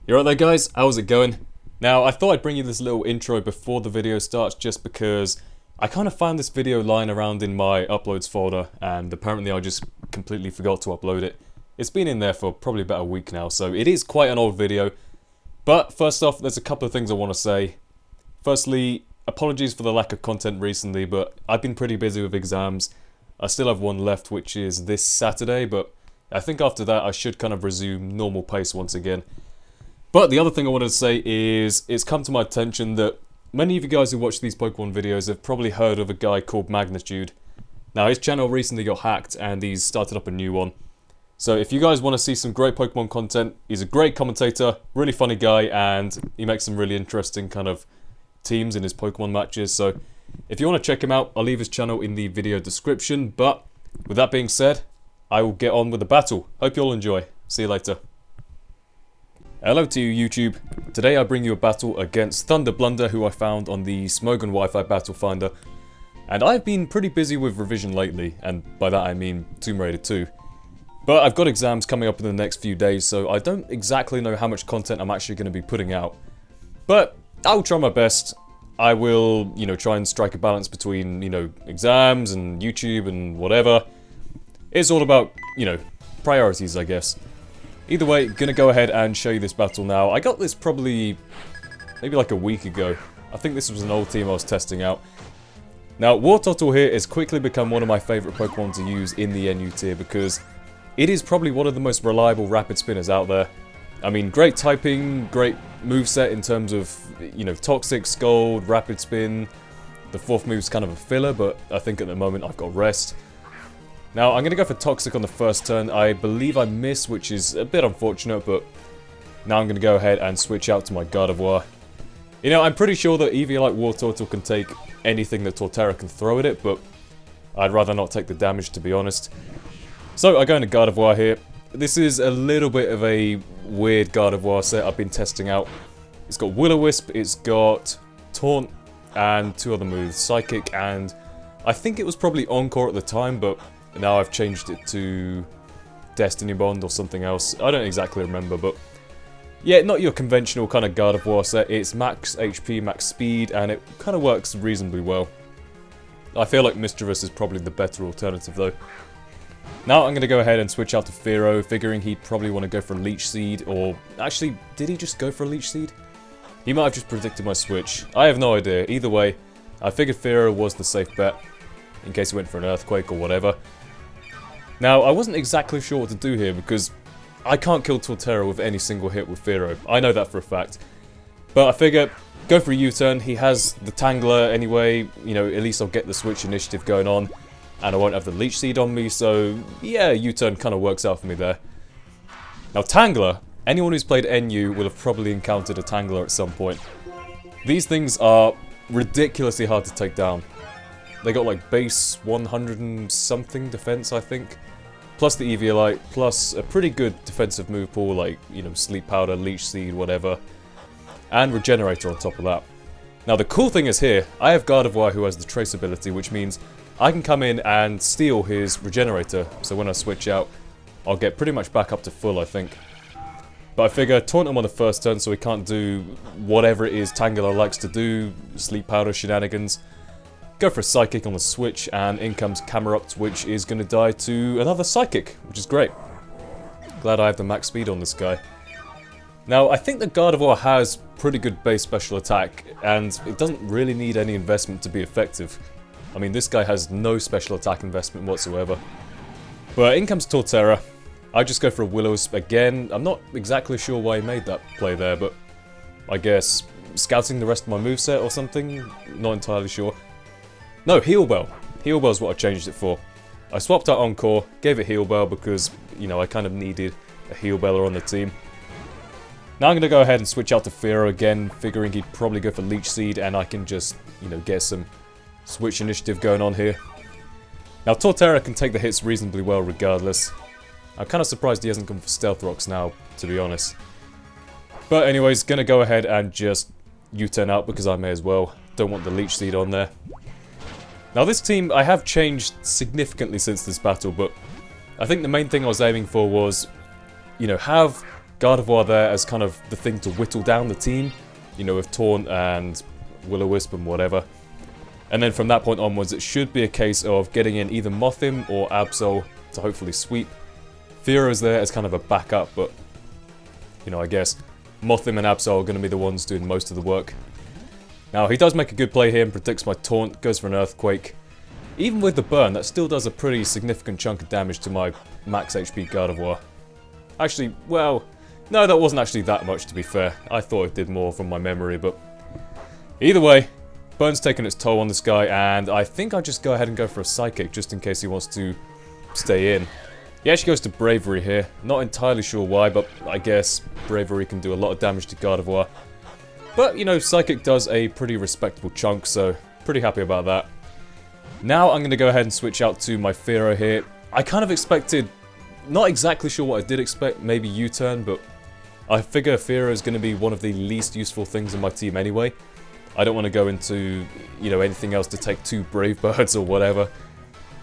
You alright there guys, how's it going? Now I thought I'd bring you this little intro before the video starts just because I kind of found this video lying around in my uploads folder and apparently I just completely forgot to upload it. It's been in there for probably about a week now, so it is quite an old video. But first off, there's a couple of things I want to say. Firstly, apologies for the lack of content recently, but I've been pretty busy with exams. I still have one left, which is this Saturday, but I think after that I should kind of resume normal pace once again. But the other thing I wanted to say is, it's come to my attention that many of you guys who watch these Pokemon videos have probably heard of a guy called Magnitude. Now his channel recently got hacked and he's started up a new one. So if you guys want to see some great Pokemon content, he's a great commentator, really funny guy, and he makes some really interesting kind of teams in his Pokemon matches. So if you want to check him out, I'll leave his channel in the video description. But with that being said, I will get on with the battle. Hope you all enjoy. See you later. Hello to you YouTube. Today I bring you a battle against ThunderBlunder, who I found on the Smogon Wi-Fi battle finder. And I've been pretty busy with revision lately, and by that I mean Tomb Raider 2. But I've got exams coming up in the next few days, so I don't exactly know how much content I'm actually going to be putting out. But I'll try my best. I will, try and strike a balance between, exams and YouTube and whatever. It's all about, priorities, I guess. Either way, gonna go ahead and show you this battle now. I got this probably, maybe like a week ago. I think this was an old team I was testing out. Now, Wartortle here has quickly become one of my favourite Pokemon to use in the NU tier because it is probably one of the most reliable rapid spinners out there. I mean, great typing, great moveset in terms of, Toxic, Scald, Rapid Spin. The fourth move's kind of a filler, but I think at the moment I've got Rest. Now, I'm going to go for Toxic on the first turn. I believe I miss, which is a bit unfortunate, but now I'm going to go ahead and switch out to my Gardevoir. I'm pretty sure that Eevee-like Wartortle can take anything that Torterra can throw at it, but I'd rather not take the damage, to be honest. So, I go into Gardevoir here. This is a little bit of a weird Gardevoir set I've been testing out. It's got Will-O-Wisp, it's got Taunt, and two other moves, Psychic, and I think it was probably Encore at the time, but now I've changed it to Destiny Bond or something else. I don't exactly remember, but yeah, not your conventional kind of Gardevoir set. It's max HP, max speed, and it kind of works reasonably well. I feel like Mischievous is probably the better alternative though. Now I'm going to go ahead and switch out to Fearow, figuring he'd probably want to go for a Leech Seed, or actually, did he just go for a Leech Seed? He might have just predicted my switch. I have no idea. Either way, I figured Fearow was the safe bet, in case he went for an Earthquake or whatever. Now, I wasn't exactly sure what to do here because I can't kill Torterra with any single hit with Fearow. I know that for a fact. But I figure, go for a U-turn. He has the Tangler anyway. At least I'll get the switch initiative going on. And I won't have the Leech Seed on me, so yeah, U-turn kind of works out for me there. Now, Tangler, anyone who's played NU will have probably encountered a Tangler at some point. These things are ridiculously hard to take down. They got like base 100 and something defense, I think. Plus the Eviolite, plus a pretty good defensive move pool like, Sleep Powder, Leech Seed, whatever. And Regenerator on top of that. Now the cool thing is here, I have Gardevoir who has the Trace ability, which means I can come in and steal his Regenerator. So when I switch out, I'll get pretty much back up to full, I think. But I figure taunt him on the first turn so he can't do whatever it is Tangela likes to do, Sleep Powder shenanigans. Go for a Psychic on the switch, and in comes Camerupt, which is going to die to another Psychic, which is great. Glad I have the max speed on this guy. Now, I think the Gardevoir has pretty good base special attack, and it doesn't really need any investment to be effective. I mean, this guy has no special attack investment whatsoever. But in comes Torterra. I just go for a Will-O-Wisp again. I'm not exactly sure why he made that play there, but I guess scouting the rest of my moveset or something? Not entirely sure. No, Heal Bell. Heal Bell's what I changed it for. I swapped out Encore, gave it Heal Bell because, I kind of needed a Heal Beller on the team. Now I'm going to go ahead and switch out to Fearow again, figuring he'd probably go for Leech Seed and I can just, get some switch initiative going on here. Now Torterra can take the hits reasonably well regardless. I'm kind of surprised he hasn't gone for Stealth Rocks now, to be honest. But anyways, going to go ahead and just U-turn out because I may as well. Don't want the Leech Seed on there. Now this team, I have changed significantly since this battle, but I think the main thing I was aiming for was, have Gardevoir there as kind of the thing to whittle down the team, you know, with Taunt and Will-O-Wisp and whatever. And then from that point onwards, it should be a case of getting in either Mothim or Absol to hopefully sweep. Fearo's there as kind of a backup, but, you know, I guess Mothim and Absol are going to be the ones doing most of the work. Now, he does make a good play here and predicts my Taunt, goes for an Earthquake. Even with the burn, that still does a pretty significant chunk of damage to my max HP Gardevoir. Actually, well, no, that wasn't actually that much, to be fair. I thought it did more from my memory, but either way, burn's taken its toll on this guy, and I think I'll just go ahead and go for a Psychic, just in case he wants to stay in. He actually goes to Bravery here. Not entirely sure why, but I guess Bravery can do a lot of damage to Gardevoir. But, you know, Psychic does a pretty respectable chunk, so pretty happy about that. Now I'm going to go ahead and switch out to my Fearow here. I kind of expected, not exactly sure what I did expect, maybe U-turn, but I figure Fearow is going to be one of the least useful things in my team anyway. I don't want to go into, you know, anything else to take 2 Brave Birds or whatever.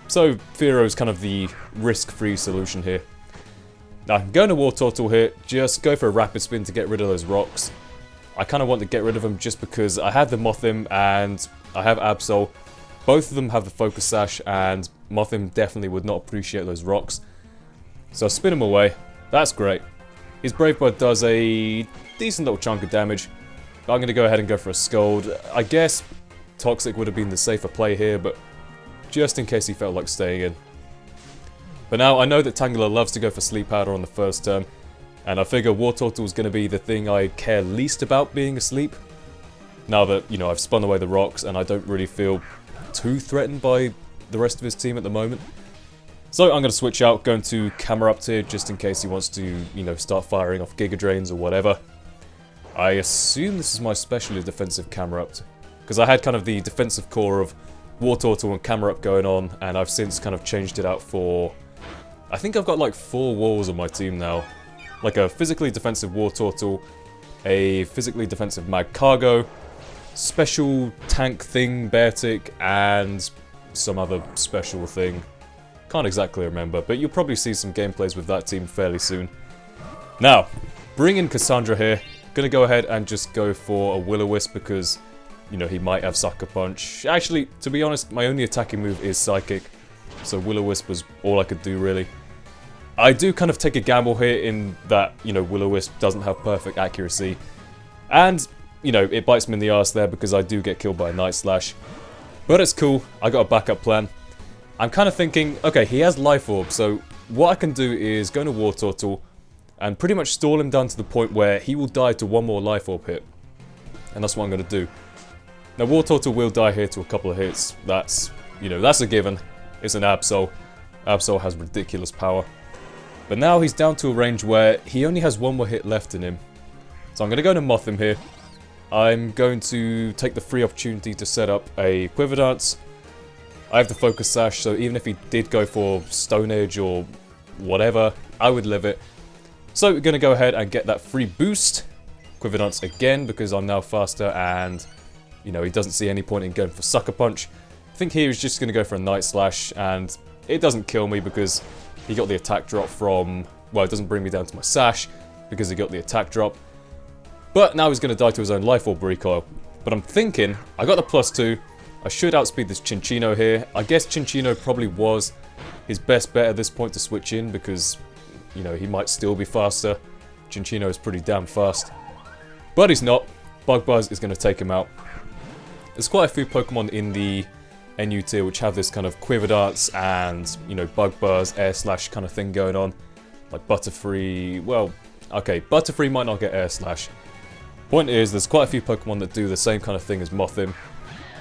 So Fearow is kind of the risk-free solution here. Now I'm going to War Turtle here, just go for a Rapid Spin to get rid of those rocks. I kind of want to get rid of them just because I have the Mothim and I have Absol. Both of them have the Focus Sash, and Mothim definitely would not appreciate those rocks. So I spin him away. That's great. His Brave Bird does a decent little chunk of damage. But I'm going to go ahead and go for a Scold. I guess Toxic would have been the safer play here, but just in case he felt like staying in. But now I know that Tangela loves to go for Sleep Powder on the first turn, and I figure War Turtle is going to be the thing I care least about being asleep. Now that, you know, I've spun away the rocks and I don't really feel too threatened by the rest of his team at the moment. So I'm going to switch out, going to Camerupt here, just in case he wants to, you know, start firing off Giga Drains or whatever. I assume this is my specially defensive Camerupt, because I had kind of the defensive core of War Turtle and Camerupt going on, and I've since kind of changed it out for... I think I've got like 4 walls on my team now. Like a physically defensive War Turtle, a physically defensive Magcargo, special tank thing, Beartic, and some other special thing. Can't exactly remember, but you'll probably see some gameplays with that team fairly soon. Now, bring in Cassandra here. Gonna go ahead and just go for a Will-O-Wisp because, you know, he might have Sucker Punch. Actually, to be honest, my only attacking move is Psychic, so Will-O-Wisp was all I could do, really. I do kind of take a gamble here in that, you know, Will-O-Wisp doesn't have perfect accuracy. And, you know, it bites me in the arse there because I do get killed by a Night Slash. But it's cool, I got a backup plan. I'm kind of thinking, okay, he has Life Orb, so what I can do is go into War Turtle and pretty much stall him down to the point where he will die to 1 more Life Orb hit. And that's what I'm going to do. Now, War Turtle will die here to a couple of hits. That's, you know, that's a given. It's an Absol. Absol has ridiculous power. But now he's down to a range where he only has 1 more hit left in him. So I'm going to go to Mothim here. I'm going to take the free opportunity to set up a Quiver Dance. I have the Focus Sash, so even if he did go for Stone Edge or whatever, I would live it. So we're going to go ahead and get that free boost. Quiver Dance again because I'm now faster and, you know, he doesn't see any point in going for Sucker Punch. I think he was just going to go for a Night Slash, and it doesn't kill me because he got the attack drop from... Well, it doesn't bring me down to my Sash because he got the attack drop. But now he's going to die to his own Life Orb recoil. But I'm thinking, I got the +2. I should outspeed this Chinchino here. I guess Chinchino probably was his best bet at this point to switch in because, you know, he might still be faster. Chinchino is pretty damn fast. But he's not. Bug Buzz is going to take him out. There's quite a few Pokemon in the NU tier which have this kind of Quiver Dance and, you know, Bug Buzz, Air Slash kind of thing going on. Like Butterfree, well, okay, Butterfree might not get Air Slash. Point is, there's quite a few Pokemon that do the same kind of thing as Mothim.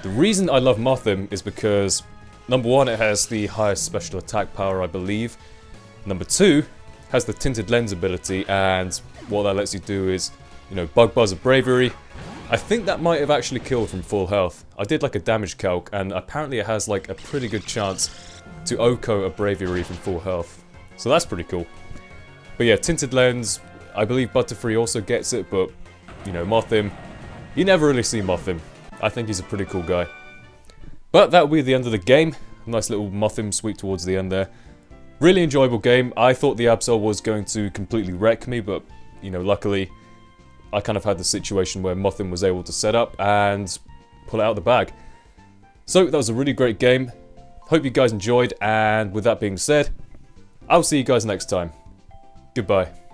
The reason I love Mothim is because, number 1, it has the highest special attack power, I believe. Number 2, has the Tinted Lens ability, and what that lets you do is, you know, Bug Buzz of Bravery. I think that might have actually killed from full health. I did like a damage calc, and apparently it has like a pretty good chance to OHKO a Bravery from full health. So that's pretty cool. But yeah, Tinted Lens, I believe Butterfree also gets it, but, you know, Mothim, you never really see Mothim. I think he's a pretty cool guy. But that will be the end of the game. Nice little Mothim sweep towards the end there. Really enjoyable game. I thought the Absol was going to completely wreck me, but, you know, luckily I kind of had the situation where Mothim was able to set up and pull it out of the bag. So that was a really great game. Hope you guys enjoyed, and with that being said, I'll see you guys next time. Goodbye.